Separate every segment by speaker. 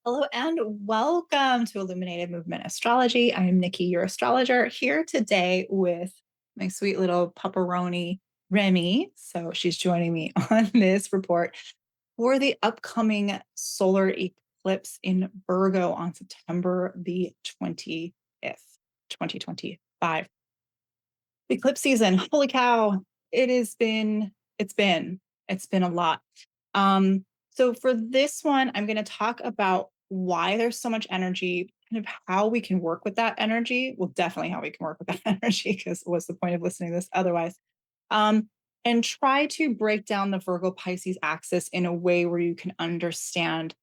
Speaker 1: Hello and welcome to Illuminated Movement Astrology. I am Nikki, your astrologer, here today with my sweet little pepperoni, Remy. So she's joining me on this report for the upcoming solar eclipse in Virgo on September the 20th, 2025. Eclipse season. Holy cow. It's been a lot. So for this one, I'm going to talk about why there's so much energy, kind of how we can work with that energy. Well, definitely how we can work with that energy, because what's the point of listening to this otherwise? And try to break down the Virgo-Pisces axis in a way where you can understand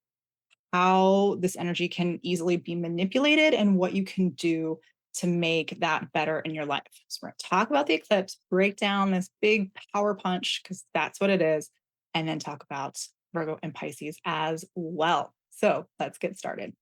Speaker 1: how this energy can easily be manipulated and what you can do to make that better in your life. So we're going to talk about the eclipse, break down this big power punch, because that's what it is, and then talk about Virgo and Pisces as well. So let's get started.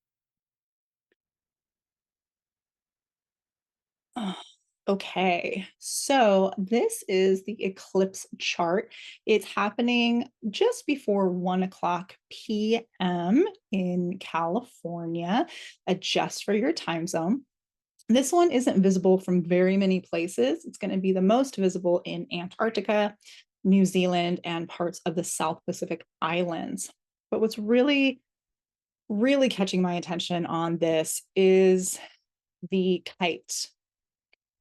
Speaker 1: Okay, so this is the eclipse chart. It's happening just before 1 o'clock p.m. in California. Adjust for your time zone. This one isn't visible from very many places. It's going to be the most visible in Antarctica, New Zealand, and parts of the South Pacific Islands. But what's really, really catching my attention on this is the kite.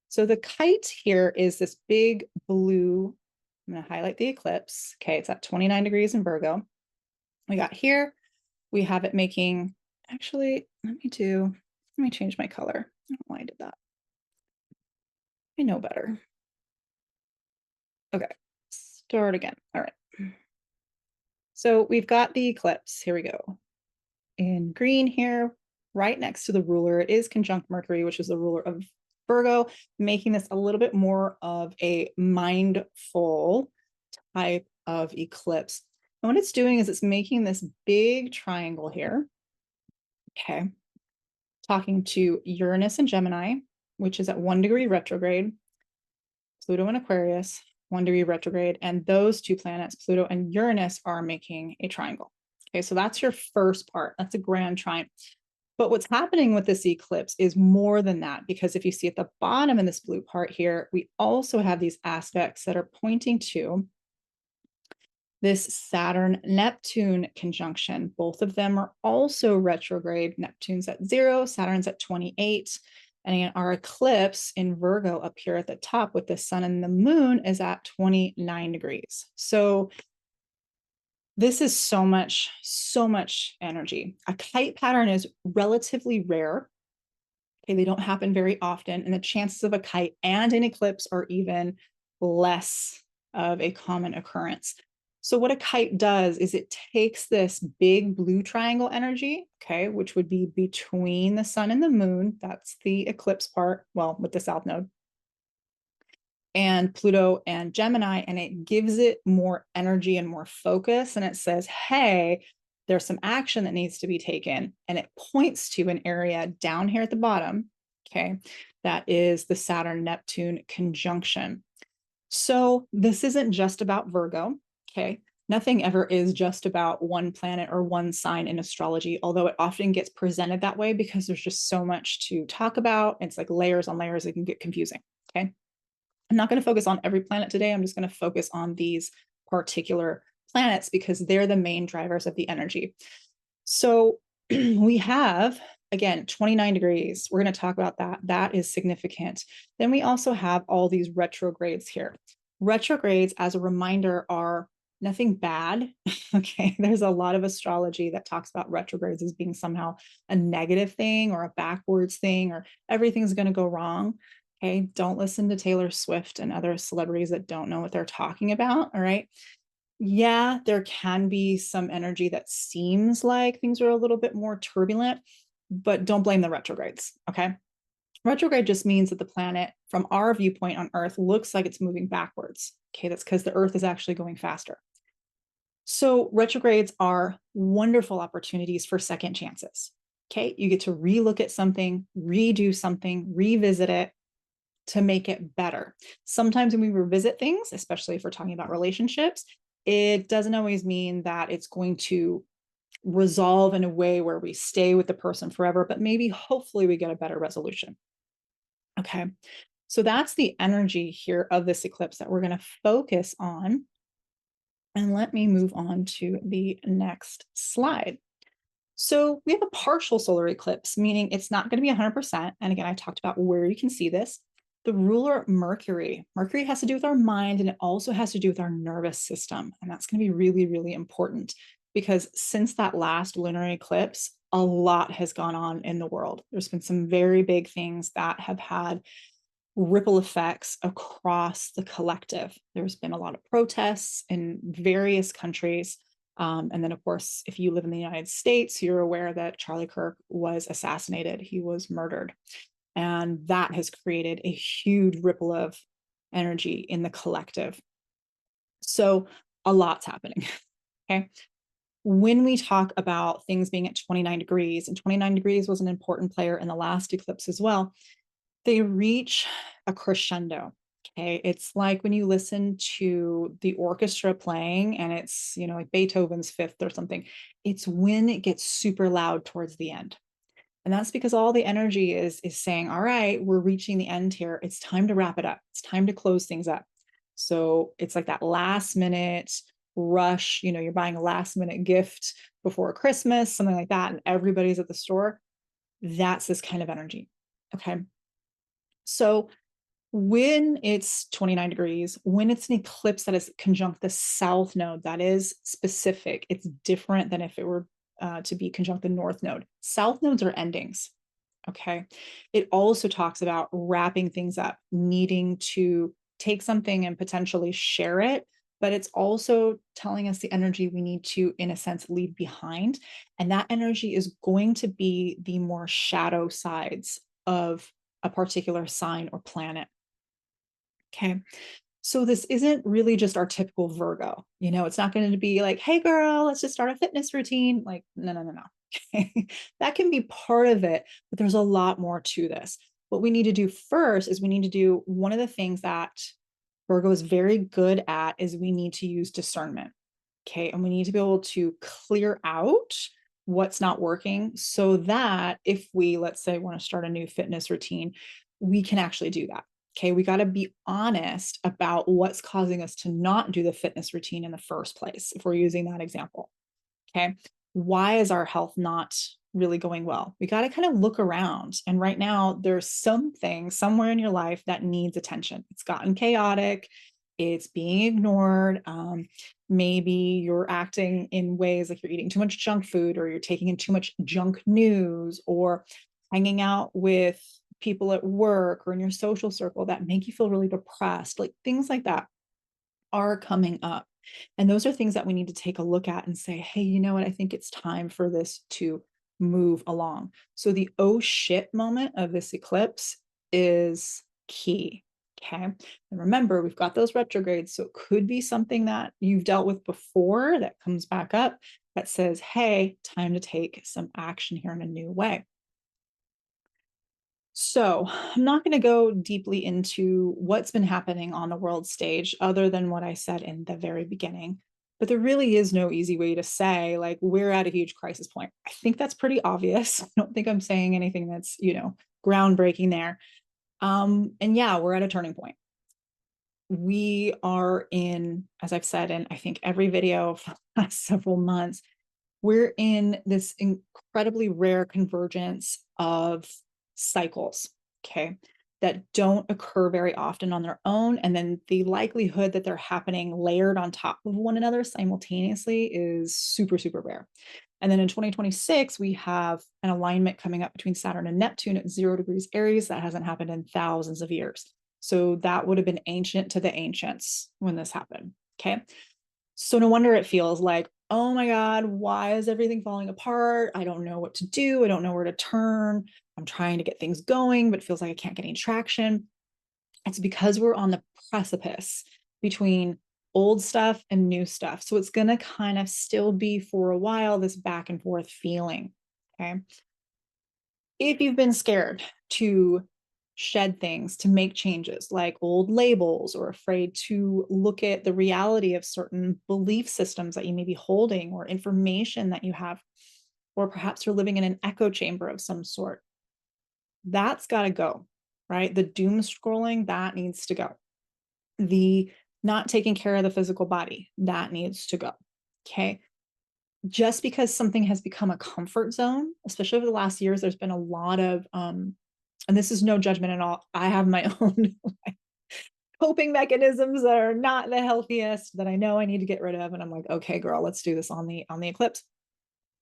Speaker 1: So the kite here is this big blue. I'm going to highlight the eclipse. Okay, it's at 29 degrees in Virgo. We got here, we have it making, actually, let me change my color. I don't know why I did that. I know better. Okay, start again. All right. So we've got the eclipse. Here we go. In green here, right next to the ruler, it is conjunct Mercury, which is the ruler of Virgo, making this a little bit more of a mindful type of eclipse. And what it's doing is it's making this big triangle here. Okay. Talking to Uranus and Gemini, which is at 1 degree retrograde, Pluto and Aquarius, 1 degree retrograde, and those two planets, Pluto and Uranus, are making a triangle. Okay, so that's your first part. That's a grand triangle. But what's happening with this eclipse is more than that, because if you see at the bottom in this blue part here, we also have these aspects that are pointing to this Saturn-Neptune conjunction. Both of them are also retrograde. Neptune's at 0, Saturn's at 28. And our eclipse in Virgo up here at the top with the sun and the moon is at 29 degrees. So this is so much energy. A kite pattern is relatively rare. Okay, they don't happen very often, and the chances of a kite and an eclipse are even less of a common occurrence. So what a kite does is it takes this big blue triangle energy, okay, which would be between the sun and the moon. That's the eclipse part, well, with the South Node, and Pluto and Gemini, and it gives it more energy and more focus. And it says, hey, there's some action that needs to be taken. And it points to an area down here at the bottom, okay, that is the Saturn-Neptune conjunction. So this isn't just about Virgo, okay? Nothing ever is just about one planet or one sign in astrology, although it often gets presented that way because there's just so much to talk about. It's like layers on layers. It can get confusing, okay? I'm not going to focus on every planet today. I'm just going to focus on these particular planets because they're the main drivers of the energy. So we have, again, 29 degrees. We're going to talk about that. That is significant. Then we also have all these retrogrades here. Retrogrades, as a reminder, are nothing bad. Okay. There's a lot of astrology that talks about retrogrades as being somehow a negative thing or a backwards thing or everything's going to go wrong. Okay, don't listen to Taylor Swift and other celebrities that don't know what they're talking about. All right. Yeah, there can be some energy that seems like things are a little bit more turbulent, but don't blame the retrogrades. Okay. Retrograde just means that the planet, from our viewpoint on Earth, looks like it's moving backwards. Okay, that's because the Earth is actually going faster. So retrogrades are wonderful opportunities for second chances. Okay, you get to relook at something, redo something, revisit it, to make it better. Sometimes when we revisit things, especially if we're talking about relationships, it doesn't always mean that it's going to resolve in a way where we stay with the person forever, but maybe hopefully we get a better resolution. Okay. So that's the energy here of this eclipse that we're going to focus on. And let me move on to the next slide. So we have a partial solar eclipse, meaning it's not going to be 100%. And again, I talked about where you can see this. The ruler Mercury. Mercury has to do with our mind, and it also has to do with our nervous system. And that's going to be really, really important because since that last lunar eclipse, a lot has gone on in the world. There's been some very big things that have had ripple effects across the collective. There's been a lot of protests in various countries. And then, of course, if you live in the United States, you're aware that Charlie Kirk was assassinated. He was murdered. And that has created a huge ripple of energy in the collective. So a lot's happening. Okay. When we talk about things being at 29 degrees, and 29 degrees was an important player in the last eclipse as well, they reach a crescendo. Okay. It's like when you listen to the orchestra playing and it's, like Beethoven's Fifth or something. It's when it gets super loud towards the end. And that's because all the energy is saying, all right, we're reaching the end here. It's time to wrap it up. It's time to close things up. So it's like that last minute rush, you're buying a last minute gift before Christmas, something like that, and everybody's at the store. That's this kind of energy. Okay. So when it's 29 degrees, when it's an eclipse that is conjunct the South Node, that is specific. It's different than if it were to be conjunct the North Node. South Nodes are endings. Okay. It also talks about wrapping things up, needing to take something and potentially share it. But it's also telling us the energy we need to, in a sense, leave behind. And that energy is going to be the more shadow sides of a particular sign or planet. Okay. So this isn't really just our typical Virgo. It's not going to be like, hey, girl, let's just start a fitness routine. Like, no. Okay. That can be part of it, but there's a lot more to this. What we need to do first is we need to do one of the things that Virgo is very good at is we need to use discernment. Okay. And we need to be able to clear out what's not working so that if we, let's say, want to start a new fitness routine, we can actually do that. Okay. We got to be honest about what's causing us to not do the fitness routine in the first place. If we're using that example. Okay. Why is our health not really going well? We got to kind of look around. And right now there's something somewhere in your life that needs attention. It's gotten chaotic. It's being ignored. Maybe you're acting in ways like you're eating too much junk food, or you're taking in too much junk news, or hanging out with people at work or in your social circle that make you feel really depressed. Like things like that are coming up. And those are things that we need to take a look at and say, hey, you know what? I think it's time for this to move along. So the oh shit moment of this eclipse is key. Okay. And remember, we've got those retrogrades. So it could be something that you've dealt with before that comes back up that says, hey, time to take some action here in a new way. So I'm not going to go deeply into what's been happening on the world stage other than what I said in the very beginning. But there really is no easy way to say, like, we're at a huge crisis point. I think that's pretty obvious. I don't think I'm saying anything that's, groundbreaking there. And yeah, we're at a turning point. We are in, as I've said in, I think, every video for the last several months, we're in this incredibly rare convergence of cycles, okay, that don't occur very often on their own. And then the likelihood that they're happening layered on top of one another simultaneously is super, super rare. And then in 2026, we have an alignment coming up between Saturn and Neptune at 0 degrees Aries that hasn't happened in thousands of years. So that would have been ancient to the ancients when this happened. Okay. So no wonder it feels like, oh my God, why is everything falling apart? I don't know what to do. I don't know where to turn. I'm trying to get things going, but it feels like I can't get any traction. It's because we're on the precipice between old stuff and new stuff. So it's going to kind of still be for a while, this back and forth feeling. Okay. If you've been scared to shed things, to make changes like old labels, or afraid to look at the reality of certain belief systems that you may be holding, or information that you have, or perhaps you're living in an echo chamber of some sort. That's got to go, right? The doom scrolling, that needs to go. The not taking care of the physical body, that needs to go. Okay. Just because something has become a comfort zone, especially over the last years, there's been a lot of, and this is no judgment at all. I have my own coping mechanisms that are not the healthiest, that I know I need to get rid of. And I'm like, okay, girl, let's do this on the eclipse.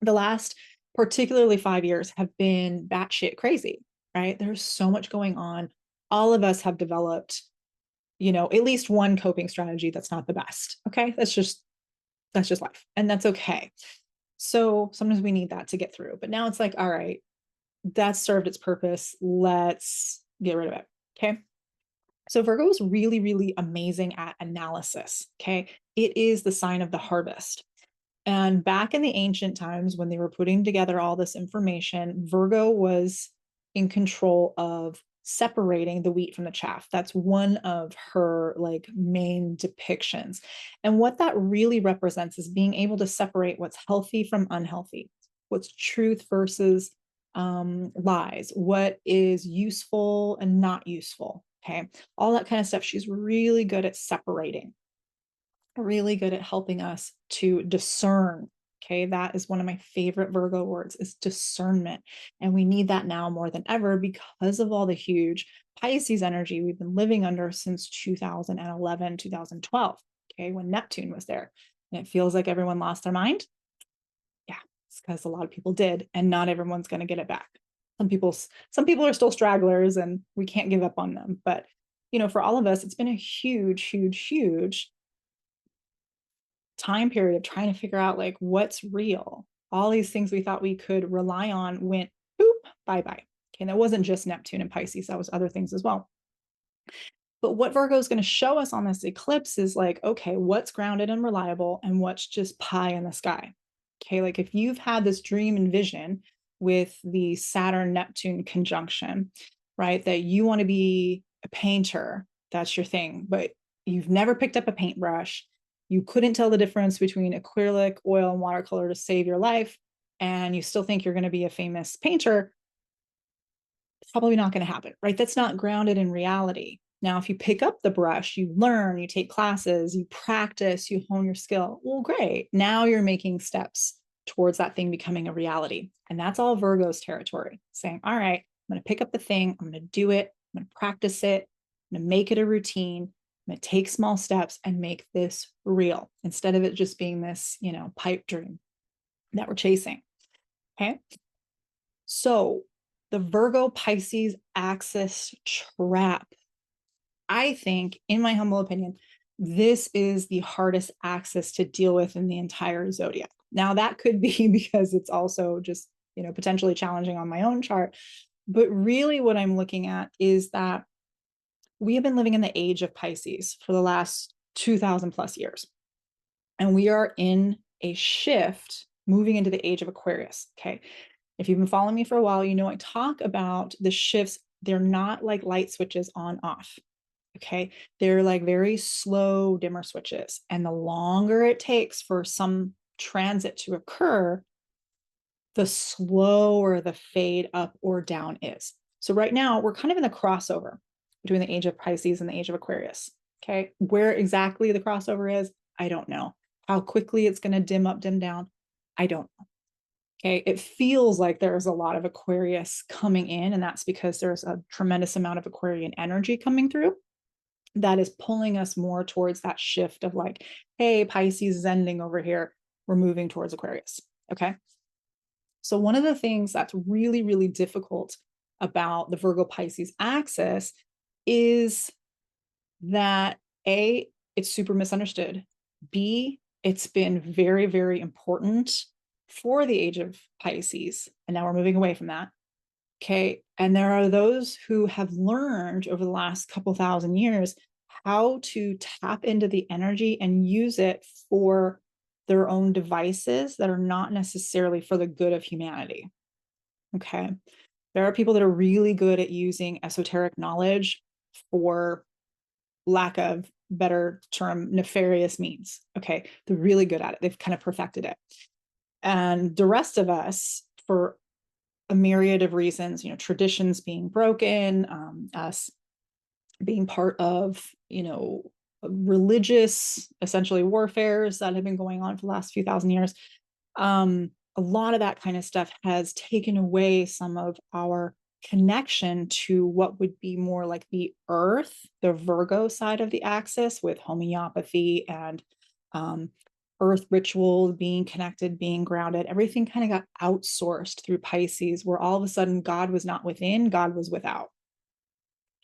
Speaker 1: The last, particularly 5 years, have been batshit crazy, right? There's so much going on. All of us have developed, at least one coping strategy that's not the best. Okay. That's just life. And that's okay. So sometimes we need that to get through. But now it's like, all right, that's served its purpose. Let's get rid of it. Okay. So Virgo is really, really amazing at analysis. Okay. It is the sign of the harvest. And back in the ancient times, when they were putting together all this information, Virgo was in control of separating the wheat from the chaff. That's one of her main depictions. And what that really represents is being able to separate what's healthy from unhealthy, what's truth versus lies, what is useful and not useful. Okay. All that kind of stuff. She's really good at separating, really good at helping us to discern. Okay, that is one of my favorite Virgo words, is discernment. And we need that now more than ever because of all the huge Pisces energy we've been living under since 2011, 2012, okay, when Neptune was there. And it feels like everyone lost their mind. Yeah, it's because a lot of people did, and not everyone's going to get it back. Some people are still stragglers, and we can't give up on them. But for all of us, it's been a huge, huge, huge time period of trying to figure out what's real. All these things we thought we could rely on went boop, bye-bye. Okay, and that wasn't just Neptune and Pisces, that was other things as well. But what Virgo is going to show us on this eclipse is okay, what's grounded and reliable and what's just pie in the sky. Okay, if you've had this dream and vision with the Saturn-Neptune conjunction, right, that you want to be a painter, that's your thing, but you've never picked up a paintbrush, you couldn't tell the difference between acrylic, oil, and watercolor to save your life, and you still think you're going to be a famous painter, it's probably not going to happen, right? That's not grounded in reality. Now, if you pick up the brush, you learn, you take classes, you practice, you hone your skill, well, great. Now you're making steps towards that thing becoming a reality. And that's all Virgo's territory, saying, all right, I'm going to pick up the thing, I'm going to do it, I'm going to practice it, I'm going to make it a routine, I'm going to take small steps and make this real, instead of it just being this, pipe dream that we're chasing. Okay. So the Virgo-Pisces Axis Trap, I think, in my humble opinion, this is the hardest axis to deal with in the entire zodiac. Now, that could be because it's also just, potentially challenging on my own chart. But really what I'm looking at is that we have been living in the age of Pisces for the last 2000 plus years. And we are in a shift moving into the age of Aquarius. Okay. If you've been following me for a while, I talk about the shifts. They're not like light switches on off. Okay. They're very slow dimmer switches. And the longer it takes for some transit to occur, the slower the fade up or down is. So right now we're kind of in the crossover between the age of Pisces and the age of Aquarius. Okay. Where exactly the crossover is, I don't know. How quickly it's going to dim up, dim down, I don't know. Okay. It feels like there's a lot of Aquarius coming in, and that's because there's a tremendous amount of Aquarian energy coming through that is pulling us more towards that shift of hey, Pisces is ending over here. We're moving towards Aquarius. Okay. So one of the things that's really, really difficult about the Virgo-Pisces axis is that A, it's super misunderstood. B, it's been very, very important for the age of Pisces. And now we're moving away from that. Okay. And there are those who have learned over the last couple thousand years how to tap into the energy and use it for their own devices that are not necessarily for the good of humanity. Okay. There are people that are really good at using esoteric knowledge for lack of better term, nefarious means. Okay. They're really good at it. They've kind of perfected it. And the rest of us, for a myriad of reasons, you know, traditions being broken, us being part of, you know, religious, essentially warfares that have been going on for the last few thousand years. A lot of that kind of stuff has taken away some of our connection to what would be more like the earth, the Virgo side of the axis, with homeopathy and earth ritual, being connected, being grounded. Everything kind of got outsourced through Pisces, where all of a sudden God was not within, God was without.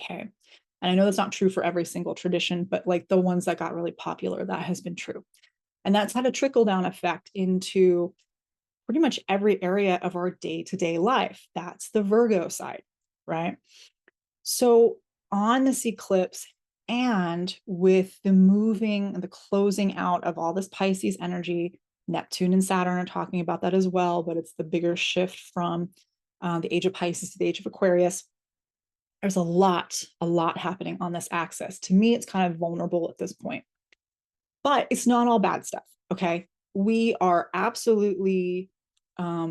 Speaker 1: Okay. And I know that's not true for every single tradition, but like the ones that got really popular, that has been true. And that's had a trickle down effect into pretty much every area of our day-to-day life. That's the Virgo side, right? So on this eclipse, and with the moving and the closing out of all this Pisces energy, Neptune and Saturn are talking about that as well, but it's the bigger shift from the age of Pisces to the age of Aquarius. There's a lot happening on this axis. To me, it's kind of vulnerable at this point, but it's not all bad stuff. Okay. We are absolutely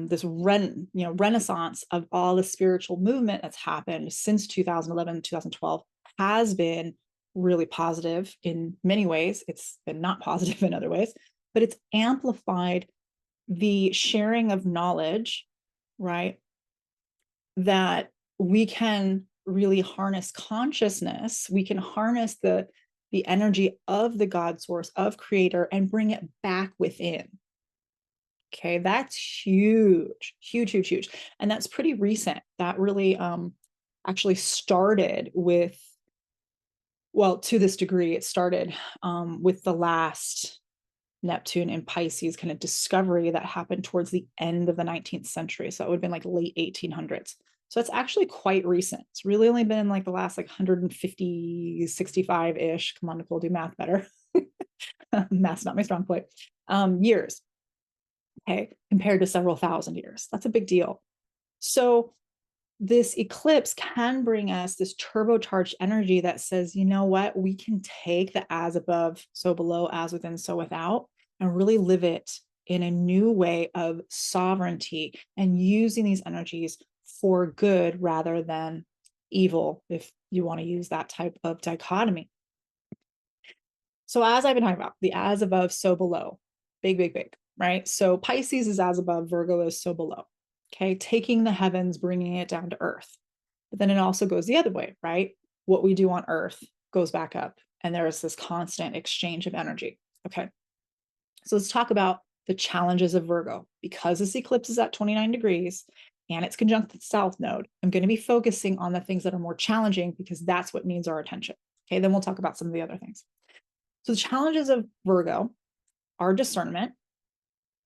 Speaker 1: this renaissance of all the spiritual movement that's happened since 2011, 2012 has been really positive in many ways. It's been not positive in other ways, but it's amplified the sharing of knowledge, right? That we can really harness consciousness. We can harness the energy of the God source, of creator, and bring it back within. Okay, that's huge, huge, huge, huge. And that's pretty recent. That really actually started with, well, to this degree, it started with the last Neptune and Pisces kind of discovery that happened towards the end of the 19th century. So it would have been like late 1800s. So it's actually quite recent. It's really only been like the last like 150, 65-ish. Come on, Nicole, do math better. Math's not my strong point. Years. Okay, compared to several thousand years. That's a big deal. So this eclipse can bring us this turbocharged energy that says, you know what, we can take the as above, so below, as within, so without, and really live it in a new way of sovereignty and using these energies for good rather than evil, if you want to use that type of dichotomy. So as I've been talking about, the as above, so below, big, big, big, right? So Pisces is as above, Virgo is so below. Okay, taking the heavens, bringing it down to earth. But then it also goes the other way, right? What we do on earth goes back up, and there is this constant exchange of energy. Okay, so let's talk about the challenges of Virgo. Because this eclipse is at 29 degrees and it's conjunct the South Node, I'm going to be focusing on the things that are more challenging because that's what needs our attention. Okay, then we'll talk about some of the other things. So the challenges of Virgo are discernment,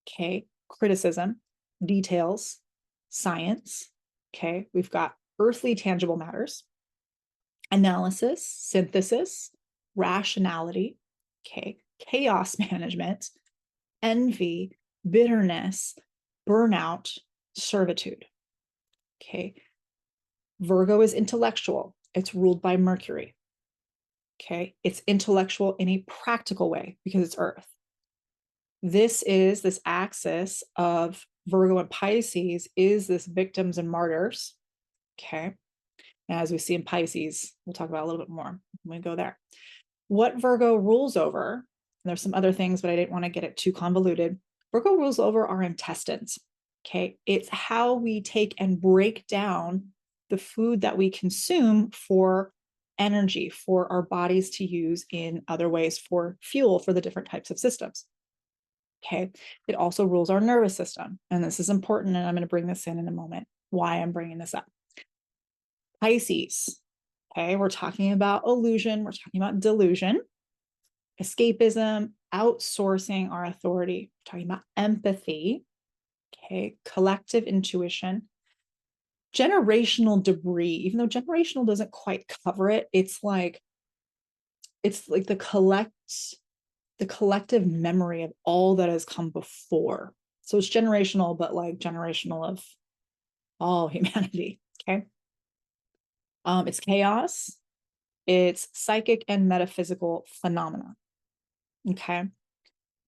Speaker 1: okay, criticism, details, science, okay, we've got earthly tangible matters, analysis, synthesis, rationality, okay, chaos management, envy, bitterness, burnout, servitude. Okay, Virgo is intellectual. It's ruled by Mercury. Okay, it's intellectual in a practical way because it's Earth. This axis of Virgo and Pisces is this victims and martyrs. Okay, and as we see in Pisces, we'll talk about a little bit more when we go there. What Virgo rules over, and there's some other things, but I didn't want to get it too convoluted. Virgo rules over our intestines. Okay, it's how we take and break down the food that we consume for energy, for our bodies to use in other ways, for fuel for the different types of systems. Okay, it also rules our nervous system, and this is important, and I'm going to bring this in a moment, why I'm bringing this up. Pisces, okay, we're talking about illusion, we're talking about delusion, escapism, outsourcing our authority, we're talking about empathy, okay, collective intuition, generational debris. Even though generational doesn't quite cover it, it's like the collective memory of all that has come before. So it's generational, but like generational of all humanity. Okay. It's chaos. It's psychic and metaphysical phenomena. Okay.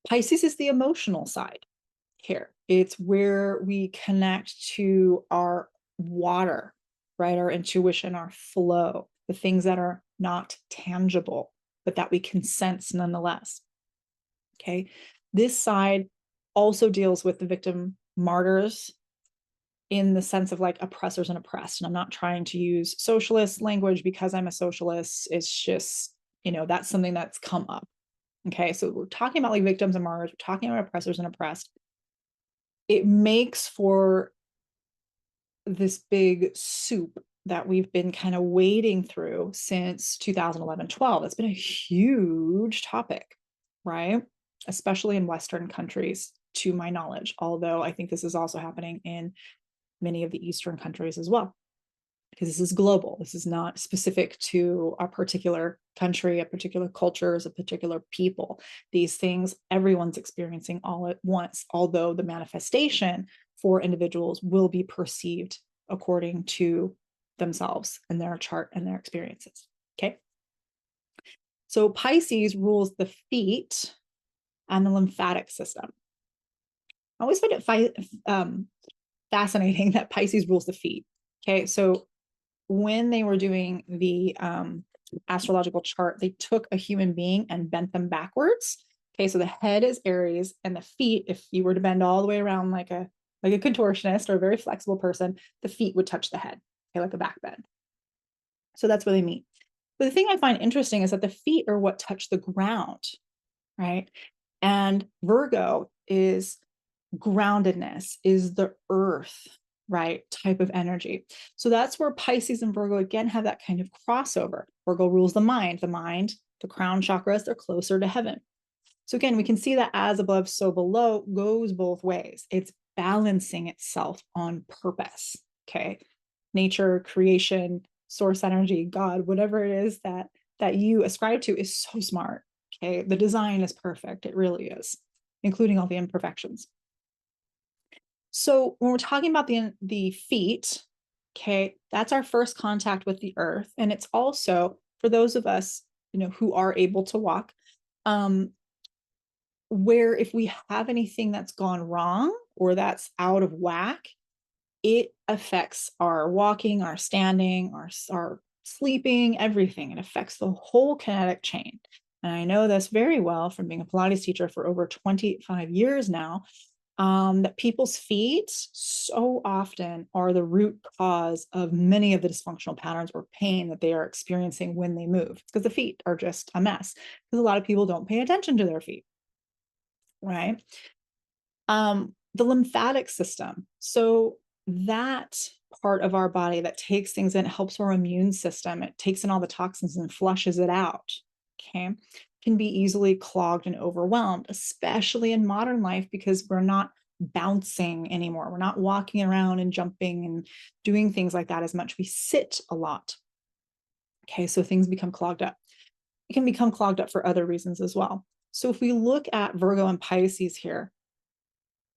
Speaker 1: Pisces is the emotional side here. It's where we connect to our water, right? Our intuition, our flow, the things that are not tangible, but that we can sense nonetheless. Okay. This side also deals with the victim martyrs in the sense of like oppressors and oppressed. And I'm not trying to use socialist language because I'm a socialist. It's just, that's something that's come up. Okay. So we're talking about like victims and martyrs, we're talking about oppressors and oppressed. It makes for this big soup that we've been kind of wading through since 2011-12. It's been a huge topic, right? Especially in Western countries, to my knowledge, although I think this is also happening in many of the Eastern countries as well, because this is global. This is not specific to a particular country, a particular cultures, a particular people. These things everyone's experiencing all at once, although the manifestation for individuals will be perceived according to themselves and their chart and their experiences. Okay. So Pisces rules the feet and the lymphatic system. I always find it fascinating that Pisces rules the feet. Okay. So when they were doing the astrological chart, they took a human being and bent them backwards. Okay, so the head is Aries, and the feet, if you were to bend all the way around like a contortionist or a very flexible person, the feet would touch the head, okay, like a back bend. So that's where they meet. But the thing I find interesting is that the feet are what touch the ground, right? And Virgo is groundedness, is the earth, right? Type of energy. So that's where Pisces and Virgo again have that kind of crossover. Virgo rules the mind, the crown chakras, they're closer to heaven. So again, we can see that as above, so below goes both ways. It's balancing itself on purpose. Okay. Nature, creation, source energy, God, whatever it is that you ascribe to is so smart. Okay. The design is perfect. It really is, including all the imperfections. So when we're talking about the feet, okay, that's our first contact with the earth. And it's also for those of us, who are able to walk, where if we have anything that's gone wrong or that's out of whack, it affects our walking, our standing, our sleeping, everything. It affects the whole kinetic chain. And I know this very well from being a Pilates teacher for over 25 years now, that people's feet so often are the root cause of many of the dysfunctional patterns or pain that they are experiencing when they move. It's because the feet are just a mess, because a lot of people don't pay attention to their feet, right? The lymphatic system. So that part of our body that takes things in, helps our immune system. It takes in all the toxins and flushes it out. Okay. Can be easily clogged and overwhelmed, especially in modern life, because we're not bouncing anymore. We're not walking around and jumping and doing things like that as much. We sit a lot. Okay. So things become clogged up. It can become clogged up for other reasons as well. So if we look at Virgo and Pisces here,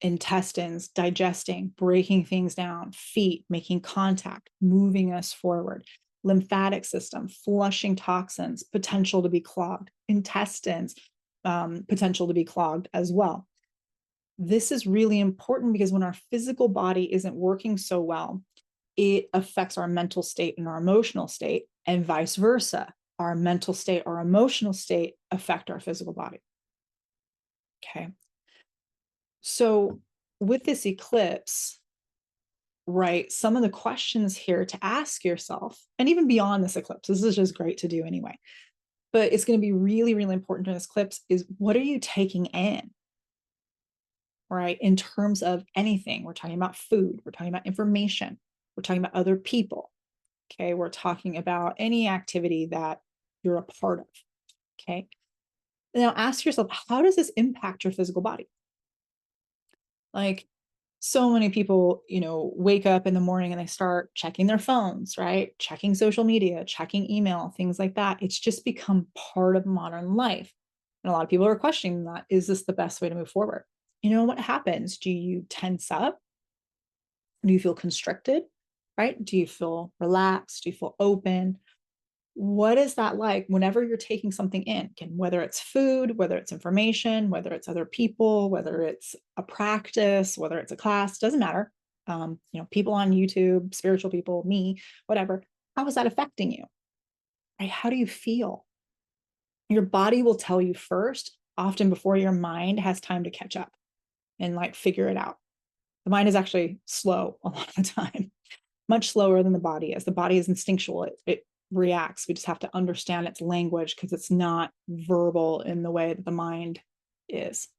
Speaker 1: intestines, digesting, breaking things down, feet, making contact, moving us forward, lymphatic system, flushing toxins, potential to be clogged, intestines, potential to be clogged as well. This is really important because when our physical body isn't working so well, it affects our mental state and our emotional state, and vice versa. Our mental state, our emotional state affect our physical body. Okay. So with this eclipse, right, some of the questions here to ask yourself, and even beyond this eclipse, this is just great to do anyway, but it's going to be really, really important in this eclipse, is what are you taking in, right? In terms of anything, we're talking about food, we're talking about information, we're talking about other people. Okay. We're talking about any activity that you're a part of. Okay. Now ask yourself, how does this impact your physical body? Like, so many people, wake up in the morning and they start checking their phones, right? Checking social media, checking email, things like that. It's just become part of modern life. And a lot of people are questioning that. Is this the best way to move forward? What happens? Do you tense up? Do you feel constricted? right? Do you feel relaxed? Do you feel open? What is that like whenever you're taking something in? Again, whether it's food, whether it's information, whether it's other people, whether it's a practice, whether it's a class, doesn't matter. People on YouTube, spiritual people, me, whatever. How is that affecting you? Right? How do you feel? Your body will tell you first, often before your mind has time to catch up and like figure it out. The mind is actually slow a lot of the time, much slower than the body is. The body is instinctual. It reacts. We just have to understand its language because it's not verbal in the way that the mind is.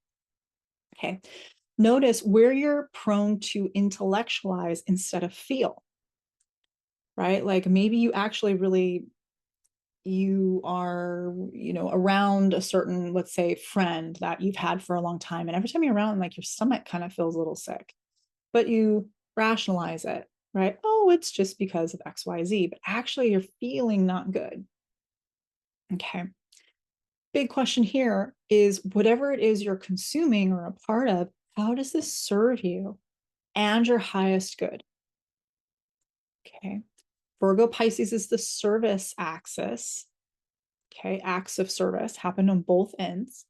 Speaker 1: Okay. Notice where you're prone to intellectualize instead of feel, right? Like maybe you actually really, you are, around a certain, let's say, friend that you've had for a long time. And every time you're around, like your stomach kind of feels a little sick, but you rationalize it, right? Oh, it's just because of XYZ, but actually you're feeling not good. Okay. Big question here is whatever it is you're consuming or a part of, how does this serve you and your highest good? Okay. Virgo Pisces is the service axis. Okay. Acts of service happen on both ends.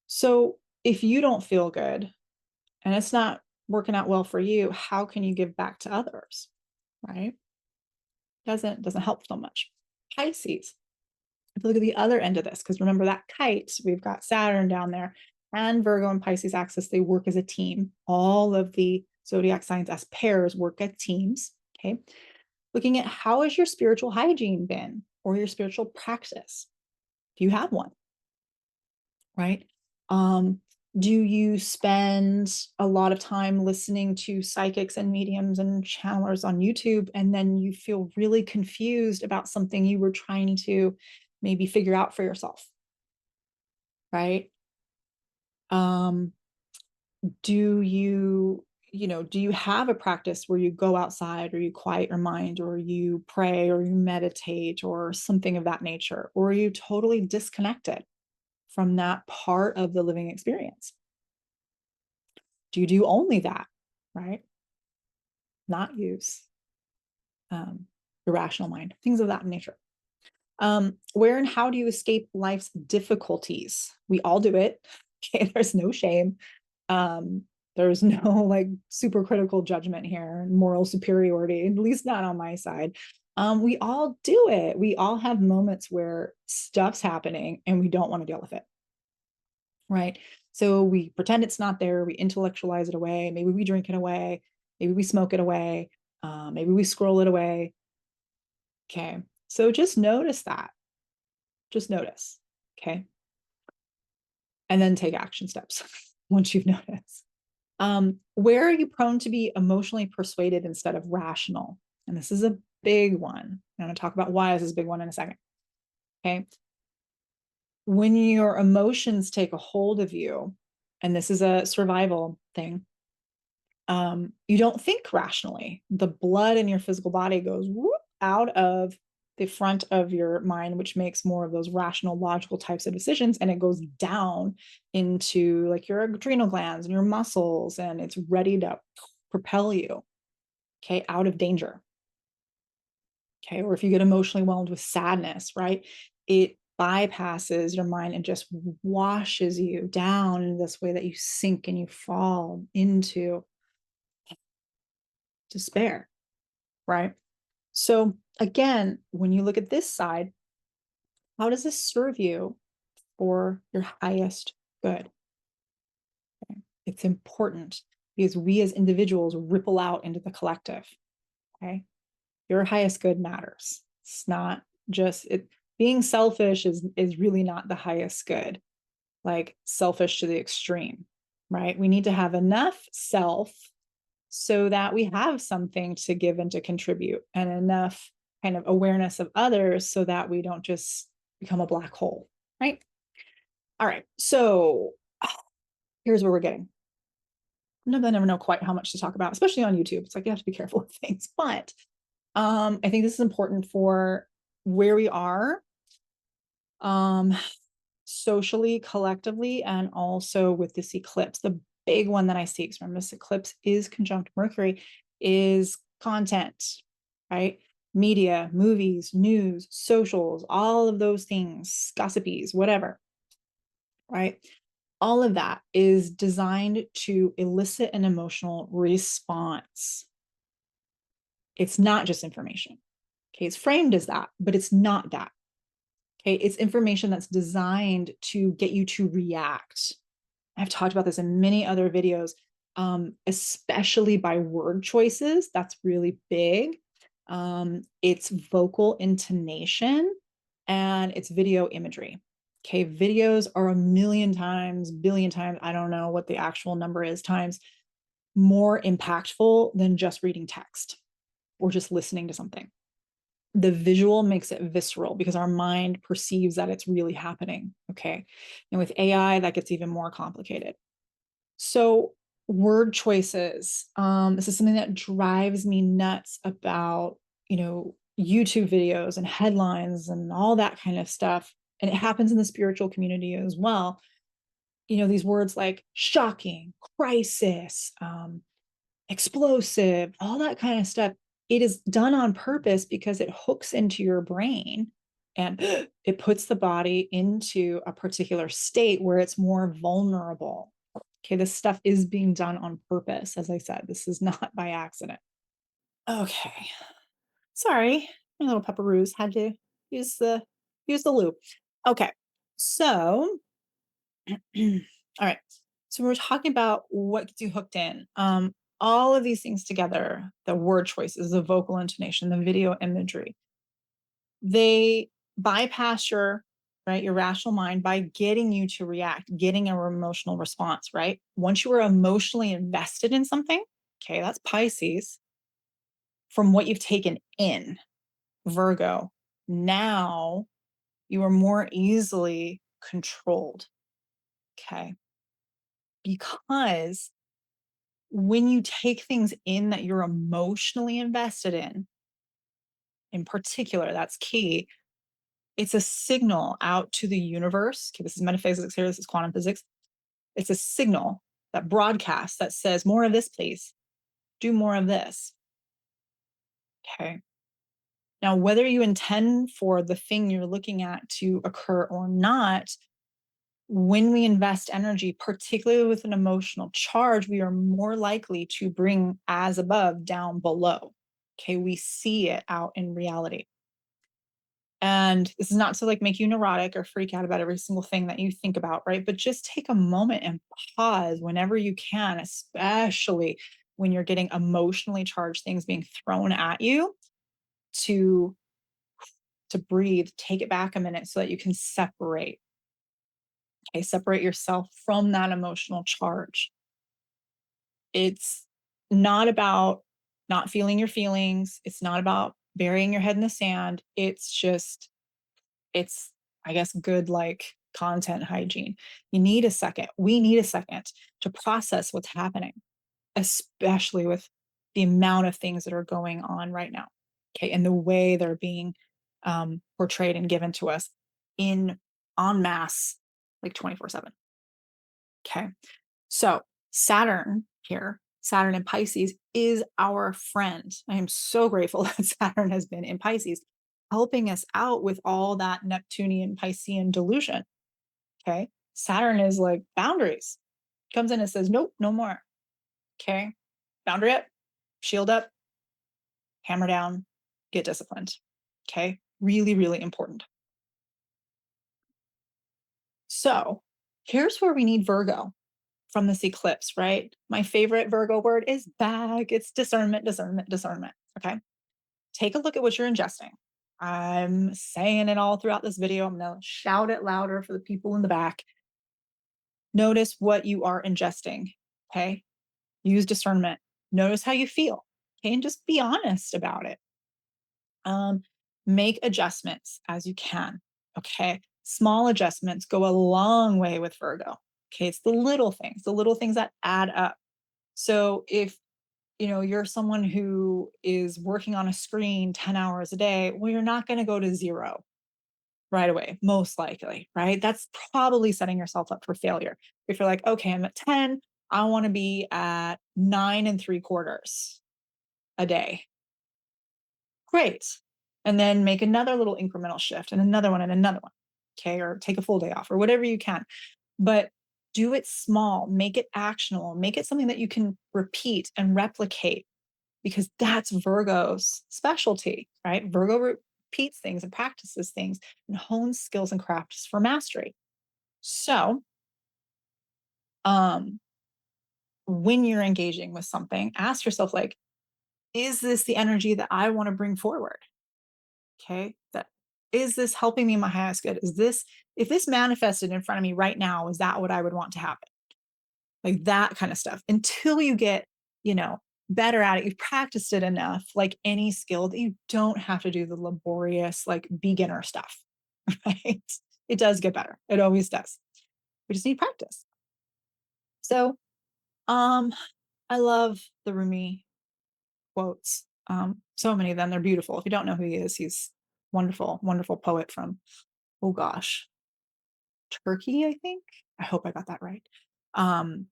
Speaker 1: So if you don't feel good and it's not working out well for you, how can you give back to others? Right? Doesn't help so much. Pisces. If you look at the other end of this, because remember that kite, we've got Saturn down there and Virgo and Pisces axis, they work as a team. All of the zodiac signs as pairs work as teams. Okay. Looking at how has your spiritual hygiene been or your spiritual practice? Do you have one? Right? Do you spend a lot of time listening to psychics and mediums and channelers on YouTube, and then you feel really confused about something you were trying to maybe figure out for yourself? Right? Do you have a practice where you go outside or you quiet your mind or you pray or you meditate or something of that nature? Or are you totally disconnected from that part of the living experience? Do you do only that, right? Not use your rational mind, things of that nature. Where and how do you escape life's difficulties? We all do it. Okay, there's no shame. There's no like super critical judgment here, moral superiority, at least not on my side. We all do it. We all have moments where stuff's happening and we don't want to deal with it. Right. So we pretend it's not there. We intellectualize it away. Maybe we drink it away. Maybe we smoke it away. Maybe we scroll it away. Okay. So just notice that. Just notice. Okay. And then take action steps once you've noticed. Where are you prone to be emotionally persuaded instead of rational? And this is a big one. I'm going to talk about why this is a big one in a second. Okay. When your emotions take a hold of you, and this is a survival thing, you don't think rationally. The blood in your physical body goes whoop, out of the front of your mind, which makes more of those rational, logical types of decisions. And it goes down into like your adrenal glands and your muscles, and it's ready to propel you, okay, out of danger. Okay. Or if you get emotionally whelmed with sadness, right, it bypasses your mind and just washes you down in this way that you sink and you fall into despair, right? So again, when you look at this side, how does this serve you for your highest good? Okay. It's important because we as individuals ripple out into the collective. Okay. Your highest good matters. It's not just it. Being selfish is really not the highest good, like selfish to the extreme, right? We need to have enough self so that we have something to give and to contribute, and enough kind of awareness of others so that we don't just become a black hole, right? All right, so here's where we're getting. I never know quite how much to talk about, especially on YouTube. It's like you have to be careful with things, but I think this is important for where we are socially, collectively, and also with this eclipse. The big one that I see, because remember this eclipse is conjunct Mercury, is content, right? Media, movies, news, socials, all of those things, gossipies, whatever, right? All of that is designed to elicit an emotional response. It's not just information. Okay, it's framed as that, but it's not that. Okay, it's information that's designed to get you to react. I've talked about this in many other videos, especially by word choices. That's really big. It's vocal intonation and it's video imagery. Okay, videos are a million times, billion times, I don't know what the actual number is, times more impactful than just reading text or just listening to something. The visual makes it visceral because our mind perceives that it's really happening. Okay. And with AI, that gets even more complicated. So, word choices. This is something that drives me nuts about, YouTube videos and headlines and all that kind of stuff. And it happens in the spiritual community as well. These words like shocking, crisis, explosive, all that kind of stuff. It is done on purpose because it hooks into your brain and it puts the body into a particular state where it's more vulnerable. Okay, this stuff is being done on purpose. As I said, this is not by accident. Okay, sorry, my little pepperoos had to use the loop. Okay, so all right. So we're talking about what gets you hooked in. All of these things together, the word choices, the vocal intonation, the video imagery, they bypass your rational mind by getting you to react, getting an emotional response, right? Once you are emotionally invested in something, okay, that's Pisces, from what you've taken in, Virgo, now you are more easily controlled, okay? Because when you take things in that you're emotionally invested in particular, that's key. It's a signal out to the universe. Okay, this is metaphysics here, this is quantum physics. It's a signal that broadcasts that says, more of this, please. Do more of this. Okay. Now, whether you intend for the thing you're looking at to occur or not, when we invest energy, particularly with an emotional charge, we are more likely to bring as above down below. Okay, we see it out in reality. And this is not to make you neurotic or freak out about every single thing that you think about, right? But just take a moment and pause whenever you can, especially when you're getting emotionally charged things being thrown at you, to breathe, take it back a minute so that you can separate. Okay, separate yourself from that emotional charge. It's not about not feeling your feelings. It's not about burying your head in the sand. It's, I guess, good content hygiene. You need a second. We need a second to process what's happening, especially with the amount of things that are going on right now. Okay. And the way they're being portrayed and given to us en masse, 24/7. Okay. So Saturn here, Saturn in Pisces is our friend. I am so grateful that Saturn has been in Pisces, helping us out with all that Neptunian Piscean delusion. Okay. Saturn is like boundaries. Comes in and says, nope, no more. Okay. Boundary up, shield up, hammer down, get disciplined. Okay. Really, really important. So here's where we need Virgo from this eclipse, right? My favorite Virgo word is bag. It's discernment, discernment, discernment. Okay. Take a look at what you're ingesting. I'm saying it all throughout this video. I'm going to shout it louder for the people in the back. Notice what you are ingesting. Okay. Use discernment. Notice how you feel. Okay. And just be honest about it. Make adjustments as you can. Okay. Small adjustments go a long way with Virgo. Okay. It's the little things that add up. So if you're someone who is working on a screen 10 hours a day, well, you're not going to go to 0 right away, most likely, right? That's probably setting yourself up for failure. If you're like, okay, I'm at 10, I want to be at 9 3/4 a day. Great. And then make another little incremental shift and another one and another one. Okay. Or take a full day off or whatever you can. But do it small, make it actionable, make it something that you can repeat and replicate because that's Virgo's specialty, right? Virgo repeats things and practices things and hones skills and crafts for mastery. So, when you're engaging with something, ask yourself, like, is this the energy that I want to bring forward? Okay. That is this helping me in my highest good? Is this, if this manifested in front of me right now, is that what I would want to happen? Like that kind of stuff until you get, you know, better at it. You've practiced it enough, like any skill that you don't have to do the laborious, like beginner stuff, right? It does get better. It always does. We just need practice. So, um, I love the Rumi quotes. So many of them, they're beautiful. If you don't know who he is, he's wonderful, wonderful poet from, oh gosh, Turkey, I think. I hope I got that right. Um,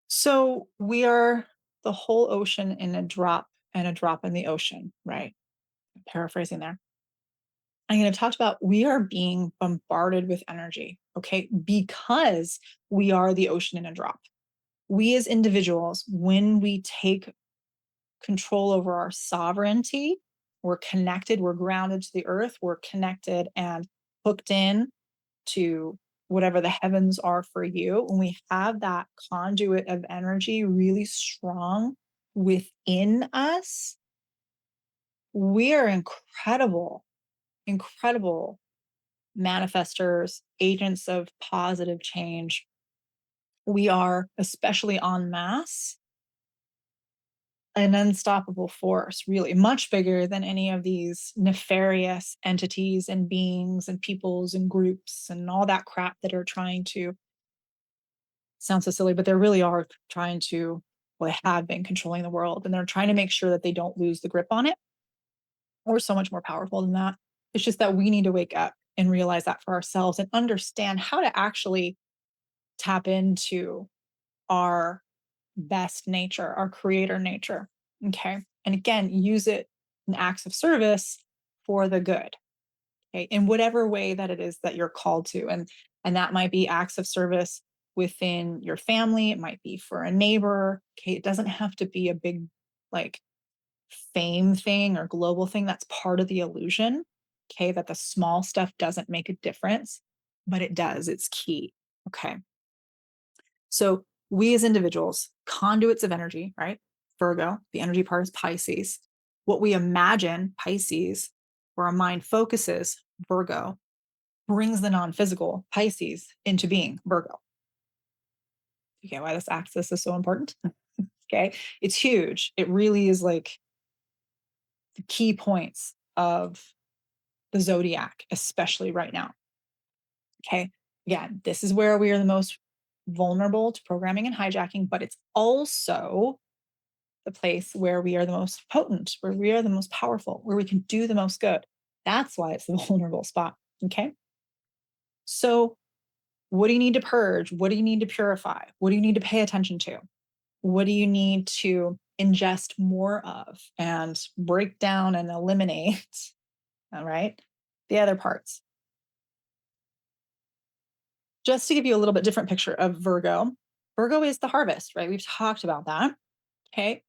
Speaker 1: so we are the whole ocean in a drop and a drop in the ocean, right? Paraphrasing there. I'm going to talk about we are being bombarded with energy, okay? Because we are the ocean in a drop. We as individuals, when we take control over our sovereignty, we're connected, we're grounded to the earth, we're connected and hooked in to whatever the heavens are for you. When we have that conduit of energy really strong within us, we are incredible, incredible manifestors, agents of positive change. We are, especially en masse, an unstoppable force, really much bigger than any of these nefarious entities and beings and peoples and groups and all that crap that are trying to, sounds so silly, but they really are trying to, well, they have been controlling the world and they're trying to make sure that they don't lose the grip on it. We're so much more powerful than that. It's just that we need to wake up and realize that for ourselves and understand how to actually tap into our best nature, our creator nature. Okay. And again, use it in acts of service for the good. Okay. In whatever way that it is that you're called to. And that might be acts of service within your family. It might be for a neighbor. Okay. It doesn't have to be a big like fame thing or global thing. That's part of the illusion. Okay. That the small stuff doesn't make a difference, but it does. It's key. Okay. So we as individuals, conduits of energy, right? Virgo, the energy part is Pisces. What we imagine, Pisces, where our mind focuses, Virgo, brings the non-physical, Pisces, into being, Virgo. Okay, why this axis is so important? Okay, it's huge. It really is like the key points of the zodiac, especially right now. Okay, again, this is where we are the most vulnerable to programming and hijacking, but it's also the place where we are the most potent, where we are the most powerful, where we can do the most good. That's why it's the vulnerable spot. Okay. So, what do you need to purge? What do you need to purify? What do you need to pay attention to? What do you need to ingest more of and break down and eliminate? All right. The other parts. Just to give you a little bit different picture of Virgo, Virgo is the harvest, right? We've talked about that. Okay.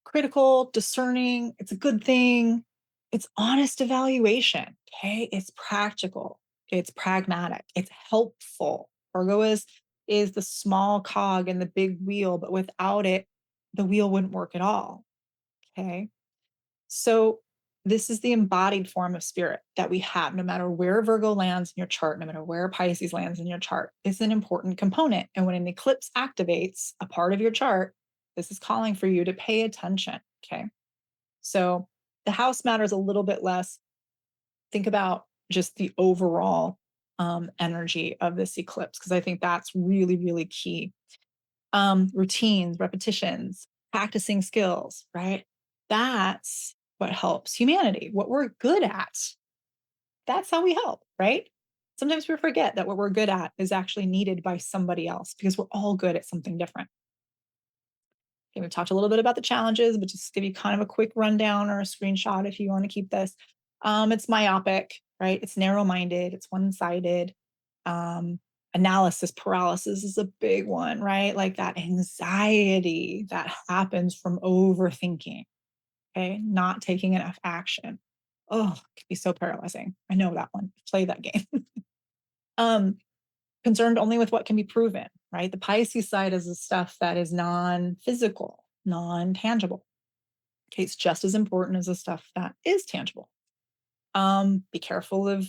Speaker 1: Critical, discerning, it's a good thing. It's honest evaluation. Okay. It's practical. It's pragmatic. It's helpful. Virgo is the small cog in the big wheel, but without it, the wheel wouldn't work at all. Okay. So this is the embodied form of spirit that we have, no matter where Virgo lands in your chart, no matter where Pisces lands in your chart. It's an important component. And when an eclipse activates a part of your chart, this is calling for you to pay attention. Okay. So the house matters a little bit less. Think about just the overall energy of this eclipse, because I think that's really, really key. Routines, repetitions, practicing skills, right? That's what helps humanity, what we're good at. That's how we help, right? Sometimes we forget that what we're good at is actually needed by somebody else because we're all good at something different. Okay, we talked a little bit about the challenges, but just give you kind of a quick rundown or a screenshot if you want to keep this. It's myopic, right? It's narrow-minded, it's one-sided. Analysis paralysis is a big one, right? Like that anxiety that happens from overthinking, okay? Not taking enough action. Oh, it can be so paralyzing. I know that one. Play that game. Concerned only with what can be proven, right? The Pisces side is the stuff that is non-physical, non-tangible. Okay, it's just as important as the stuff that is tangible. Be careful of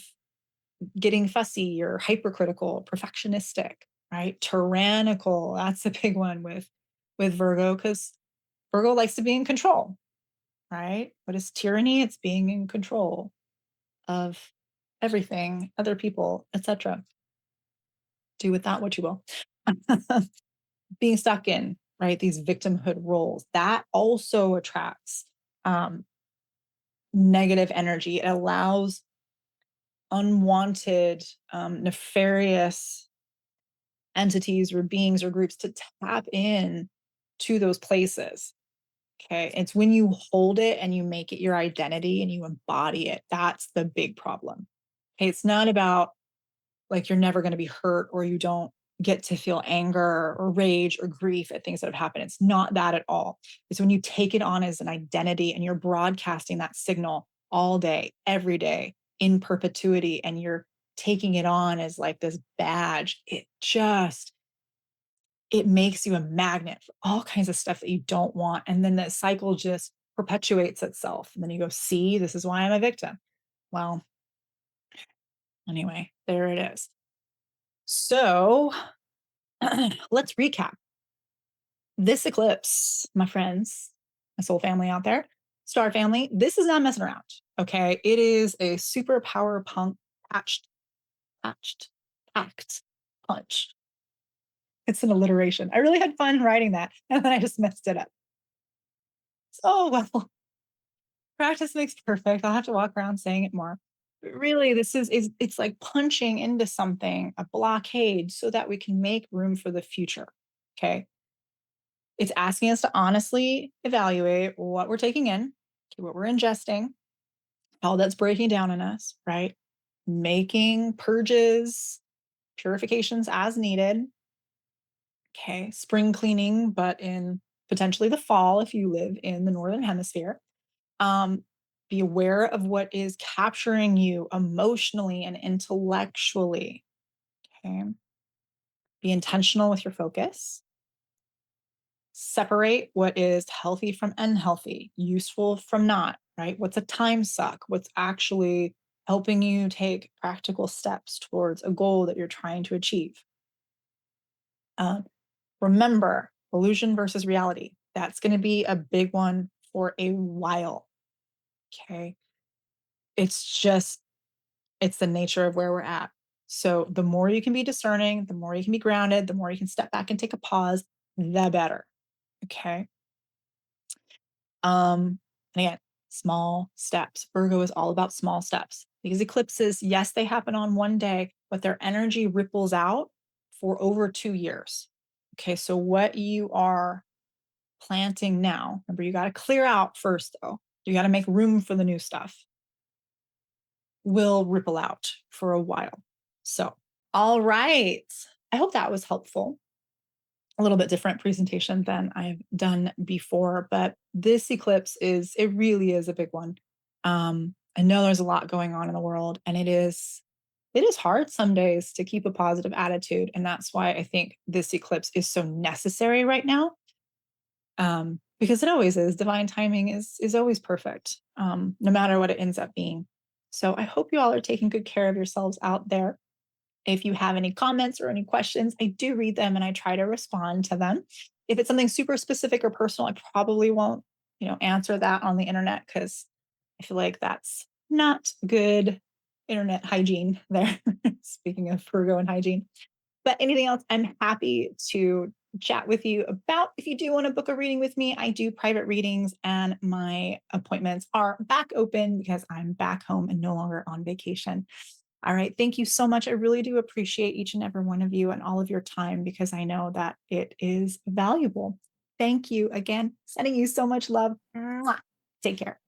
Speaker 1: getting fussy or hypercritical, perfectionistic, right? Tyrannical. That's a big one with Virgo, because Virgo likes to be in control, right? What is tyranny? It's being in control of everything, other people, etc. Do with that what you will. Being stuck in, right, these victimhood roles, that also attracts negative energy. It allows unwanted, nefarious entities or beings or groups to tap in to those places. Okay. It's when you hold it and you make it your identity and you embody it. That's the big problem. Okay. It's not about like you're never going to be hurt or you don't get to feel anger or rage or grief at things that have happened. It's not that at all. It's when you take it on as an identity and you're broadcasting that signal all day, every day, in perpetuity, and you're taking it on as like this badge. It makes you a magnet for all kinds of stuff that you don't want. And then the cycle just perpetuates itself. And then you go, see, this is why I'm a victim. Well, anyway, there it is. So let's recap. This eclipse, my friends, my soul family out there, star family, this is not messing around. Okay. It is a superpower packed punch. It's an alliteration. I really had fun writing that. And then I just messed it up. So, well, practice makes perfect. I'll have to walk around saying it more. But really, this is it's like punching into something, a blockade, so that we can make room for the future. Okay. It's asking us to honestly evaluate what we're taking in, what we're ingesting, how that's breaking down in us, right? Making purges, purifications as needed. Okay. Spring cleaning, but in potentially the fall if you live in the Northern Hemisphere. Be aware of what is capturing you emotionally and intellectually. Okay. Be intentional with your focus. Separate what is healthy from unhealthy, useful from not, right? What's a time suck? What's actually helping you take practical steps towards a goal that you're trying to achieve? Remember, illusion versus reality. That's going to be a big one for a while. Okay. It's the nature of where we're at. So the more you can be discerning, the more you can be grounded, the more you can step back and take a pause, the better. Okay. And again, small steps. Virgo is all about small steps. These eclipses, yes, they happen on one day, but their energy ripples out for over 2 years. Okay. So what you are planting now, remember, you got to clear out first, though. You got to make room for the new stuff, will ripple out for a while. So, all right. I hope that was helpful. A little bit different presentation than I've done before, but this eclipse it really is a big one. I know there's a lot going on in the world, and it is hard some days to keep a positive attitude. And that's why I think this eclipse is so necessary right now. Because it always is. Divine timing is always perfect, no matter what it ends up being. So I hope you all are taking good care of yourselves out there. If you have any comments or any questions, I do read them and I try to respond to them. If it's something super specific or personal, I probably won't, answer that on the internet, because I feel like that's not good internet hygiene there. Speaking of Virgo and hygiene. But anything else, I'm happy to chat with you about. If you do want to book a reading with me, I do private readings and my appointments are back open because I'm back home and no longer on vacation. All right. Thank you so much. I really do appreciate each and every one of you and all of your time, because I know that it is valuable. Thank you again. Sending you so much love. Mwah. Take care.